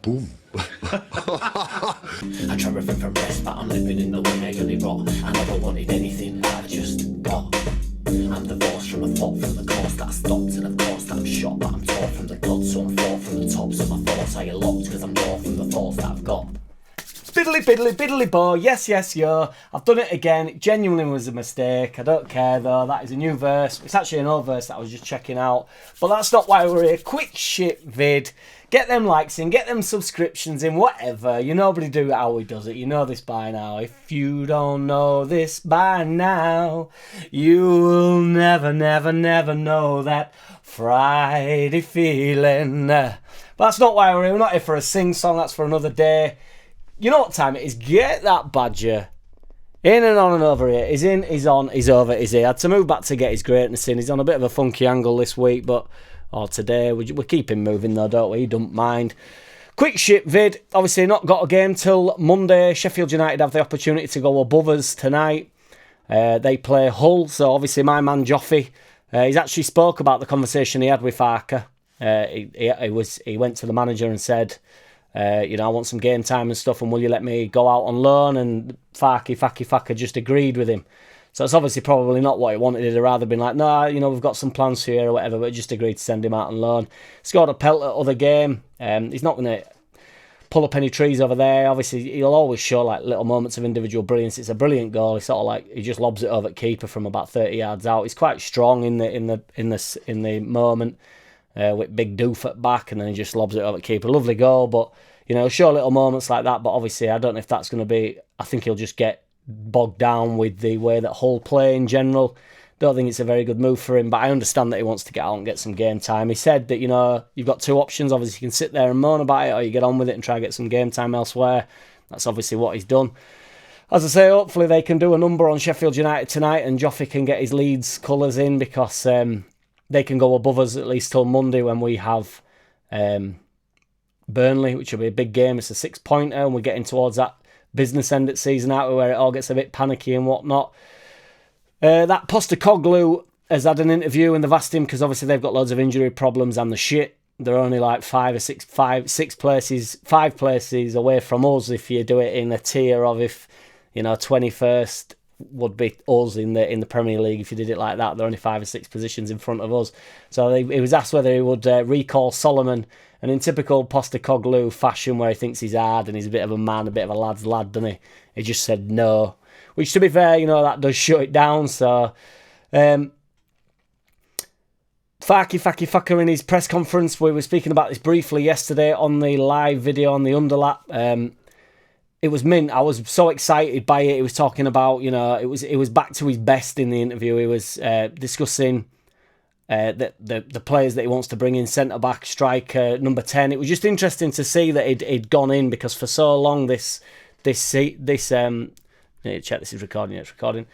Boom. I try everything from rest, but I'm living in the way I only rot. I never wanted anything, I just got. I'm divorced from a thought from the course that I stopped, and of course that I'm shot, but I'm taught from the gods, so I'm fought from the top, so my thoughts are locked, cause I'm raw from the thoughts that I've got. Biddly biddly biddly bo, yes yes yo. I've done it again, it genuinely was a mistake. I don't care though, that is a new verse. It's actually an old verse that I was just checking out. But that's not why we're here. Quick shit vid. Get them likes in, get them subscriptions in, whatever. You nobody do it how he does it. You know this by now. If you don't know this by now, you will never, never, never know that Friday feeling. But that's not why we're here. We're not here for a sing-song. That's for another day. You know what time it is? Get that badger in and on and over here. He's in, he's on, he's over, he's here. Had to move back to get his greatness in. He's on a bit of a funky angle this week, but... or today, we keep him moving though, don't we? He don't mind. Quick shit vid. Obviously not got a game till Monday. Sheffield United have the opportunity to go above us tonight. They play Hull, so obviously my man Joffy, he's actually spoke about the conversation he had with Farke. He went to the manager and said, I want some game time and stuff, and will you let me go out on loan? And Farke just agreed with him. So it's obviously probably not what he wanted. He'd rather been like, no, we've got some plans here or whatever, but just agreed to send him out on loan. Scored a pelter other game. He's not going to pull up any trees over there. Obviously, he'll always show like little moments of individual brilliance. It's a brilliant goal. He sort of like he just lobs it over at keeper from about 30 yards out. He's quite strong in the moment with big doof at back, and then he just lobs it over at keeper. Lovely goal, but he'll show little moments like that. But obviously, I don't know if that's going to be. I think he'll just get bogged down with the way that Hull play in general. Don't think it's a very good move for him, but I understand that he wants to get out and get some game time. He said that, you've got two options. Obviously, you can sit there and moan about it, or you get on with it and try to get some game time elsewhere. That's obviously what he's done. As I say, hopefully they can do a number on Sheffield United tonight and Joffy can get his Leeds colours in, because they can go above us at least till Monday when we have Burnley, which will be a big game. It's a 6-pointer, and we're getting towards that business end at season out where it all gets a bit panicky and whatnot. That Postecoglou has had an interview, and they've asked him, because obviously they've got loads of injury problems and the shit. They're only like 5 places away from us if you do it in a tier of, if 21st would be us in the Premier League. If you did it like that, they're only 5 or 6 positions in front of us. So he was asked whether he would recall Solomon. And in typical Postecoglou fashion, where he thinks he's hard and he's a bit of a man, a bit of a lad's lad, doesn't he? He just said no. Which, to be fair, that does shut it down. So, Farke in his press conference, we were speaking about this briefly yesterday on the live video on the underlap. It was mint. I was so excited by it. He was talking about, it was back to his best in the interview. He was discussing... the players that he wants to bring in, centre-back, striker, number 10. It was just interesting to see that he'd gone in, because for so long this check this is recording, it's recording.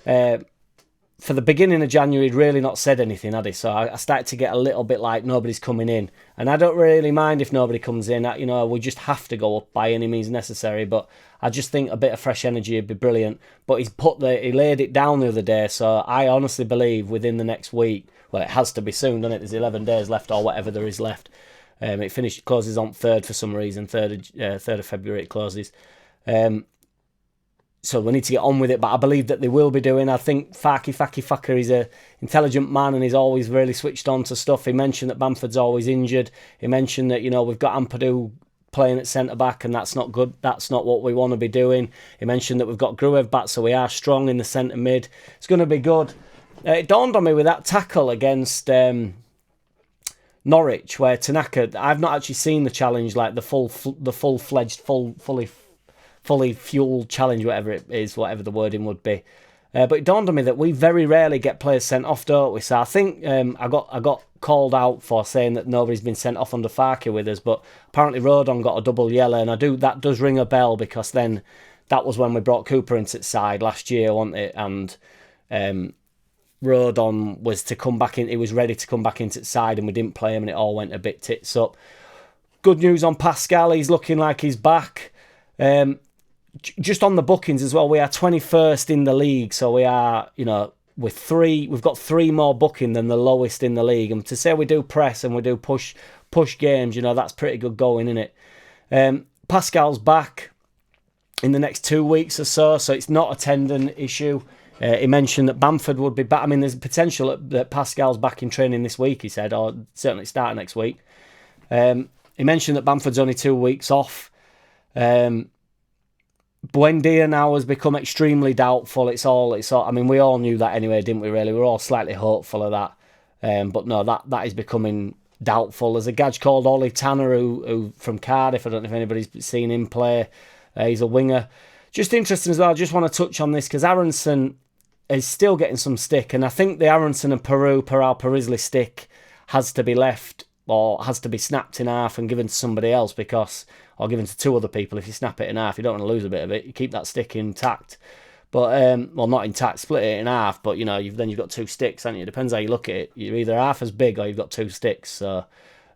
For the beginning of January, he'd really not said anything, had he? So I started to get a little bit like nobody's coming in. And I don't really mind if nobody comes in. We just have to go up by any means necessary. But I just think a bit of fresh energy would be brilliant. But he laid it down the other day. So I honestly believe within the next week, well, it has to be soon, doesn't it? There's 11 days left, or whatever there is left. It closes on 3rd for some reason. 3rd of February it closes. So we need to get on with it, but I believe that they will be doing. I think Farke is a intelligent man, and he's always really switched on to stuff. He mentioned that Bamford's always injured. He mentioned that, we've got Ampadu playing at centre-back, and that's not good. That's not what we want to be doing. He mentioned that we've got Gruev back, so we are strong in the centre-mid. It's going to be good. It dawned on me with that tackle against Norwich, where Tanaka, I've not actually seen the challenge, like the full-fledged, fully fueled challenge, whatever it is, whatever the wording would be. But it dawned on me that we very rarely get players sent off, don't we? So I think I got called out for saying that nobody's been sent off under Farke with us, but apparently Rodon got a double yellow, and that does ring a bell, because then that was when we brought Cooper into the side last year, wasn't it? And Rodon was to come back in. He was ready to come back into the side, and we didn't play him, and it all went a bit tits up. Good news on Pascal. He's looking like he's back. Just on the bookings as well, we are 21st in the league, so we are, we've got 3 more booking than the lowest in the league. And to say we do press and we do push games, that's pretty good going, isn't it? Pascal's back in the next 2 weeks or so it's not a tendon issue. He mentioned that Bamford would be back. I mean, there's potential that Pascal's back in training this week, he said, or certainly starting next week. He mentioned that Bamford's only 2 weeks off. Buendia now has become extremely doubtful. It's all. I mean, we all knew that anyway, didn't we? Really, we're all slightly hopeful of that. But no, that is becoming doubtful. There's a gadge called Ollie Tanner who from Cardiff. I don't know if anybody's seen him play. He's a winger. Just interesting as well. I just want to touch on this because Aronson is still getting some stick, and I think the Aronson and Peral Parisley stick has to be left or has to be snapped in half and given to somebody else or given to 2 other people. If you snap it in half, you don't want to lose a bit of it. You keep that stick intact. But, well, not intact, split it in half, but, then you've got 2 sticks, haven't you? It depends how you look at it. You're either half as big or you've got 2 sticks, so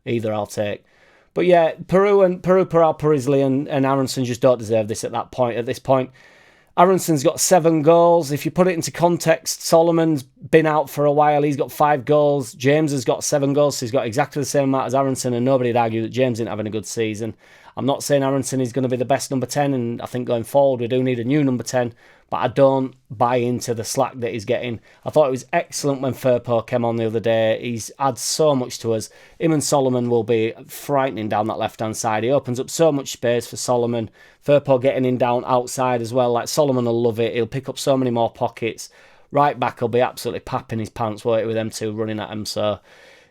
either I'll take. But, yeah, Peral Parisley and Aronson just don't deserve this at this point. Aronson's got 7 goals. If you put it into context, Solomon's been out for a while. He's got 5 goals. James has got 7 goals, so he's got exactly the same amount as Aronson, and nobody'd argue that James isn't having a good season. I'm not saying Aronson is going to be the best number 10, and I think going forward we do need a new number 10, but I don't buy into the slack that he's getting. I thought it was excellent when Farke came on the other day. He's adds so much to us. Him and Solomon will be frightening down that left-hand side. He opens up so much space for Solomon. Farke getting in down outside as well. Like, Solomon will love it. He'll pick up so many more pockets. Right back will be absolutely papping his pants, won't he, with them 2 running at him. So,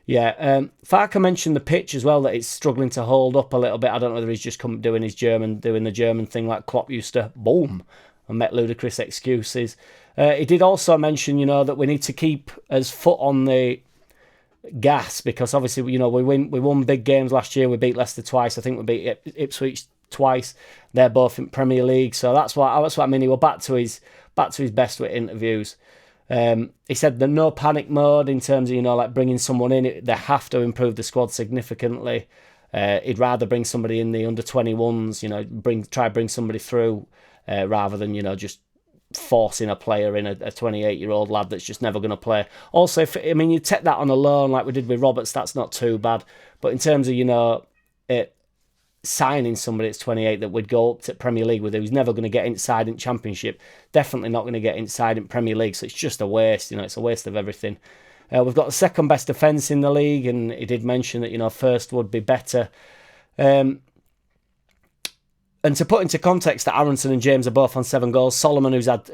yeah. Farke mentioned the pitch as well, that it's struggling to hold up a little bit. I don't know whether he's just come doing the German thing like Klopp used to. Boom. And met ludicrous excuses. He did also mention, that we need to keep his foot on the gas because obviously, we won big games last year. We beat Leicester twice. I think we beat Ipswich twice. They're both in Premier League, so that's what I mean. He was back to his best with interviews. He said the no panic mode in terms of like bringing someone in. They have to improve the squad significantly. He'd rather bring somebody in the under 21s. Try bring somebody through. Rather than, just forcing a player in, a 28-year-old lad that's just never going to play. Also, you take that on a loan like we did with Roberts, that's not too bad. But in terms of, signing somebody that's 28 that would go up to Premier League with, who's never going to get inside in Championship, definitely not going to get inside in Premier League, so it's just a waste, it's a waste of everything. We've got the second best defence in the league, and he did mention that, first would be better. And to put into context that Aronson and James are both on 7 goals. Solomon, who's had,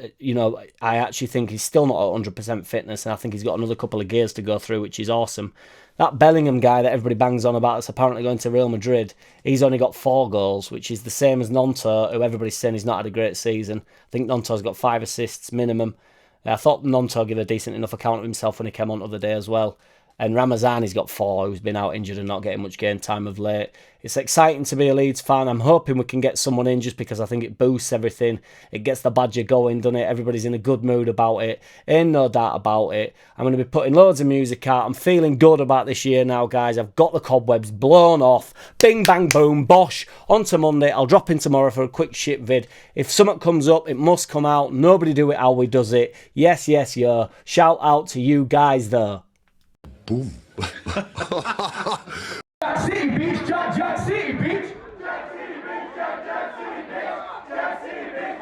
I actually think he's still not at 100% fitness, and I think he's got another couple of gears to go through, which is awesome. That Bellingham guy that everybody bangs on about that's apparently going to Real Madrid, he's only got 4 goals, which is the same as Nonto, who everybody's saying he's not had a great season. I think Nonto's got 5 assists minimum. I thought Nonto gave a decent enough account of himself when he came on the other day as well. And Ramazani's got 4, who's been out injured and not getting much game time of late. It's exciting to be a Leeds fan. I'm hoping we can get someone in just because I think it boosts everything. It gets the badger going, doesn't it? Everybody's in a good mood about it. Ain't no doubt about it. I'm going to be putting loads of music out. I'm feeling good about this year now, guys. I've got the cobwebs blown off. Bing, bang, boom, bosh. On to Monday. I'll drop in tomorrow for a quick shit vid. If something comes up, it must come out. Nobody do it how we does it. Yes, yes, yeah. Shout out to you guys, though. Boom. JackCity, bitch. JackCity, bitch. JackCity, bitch. JackCity, bitch. JackCity, bitch.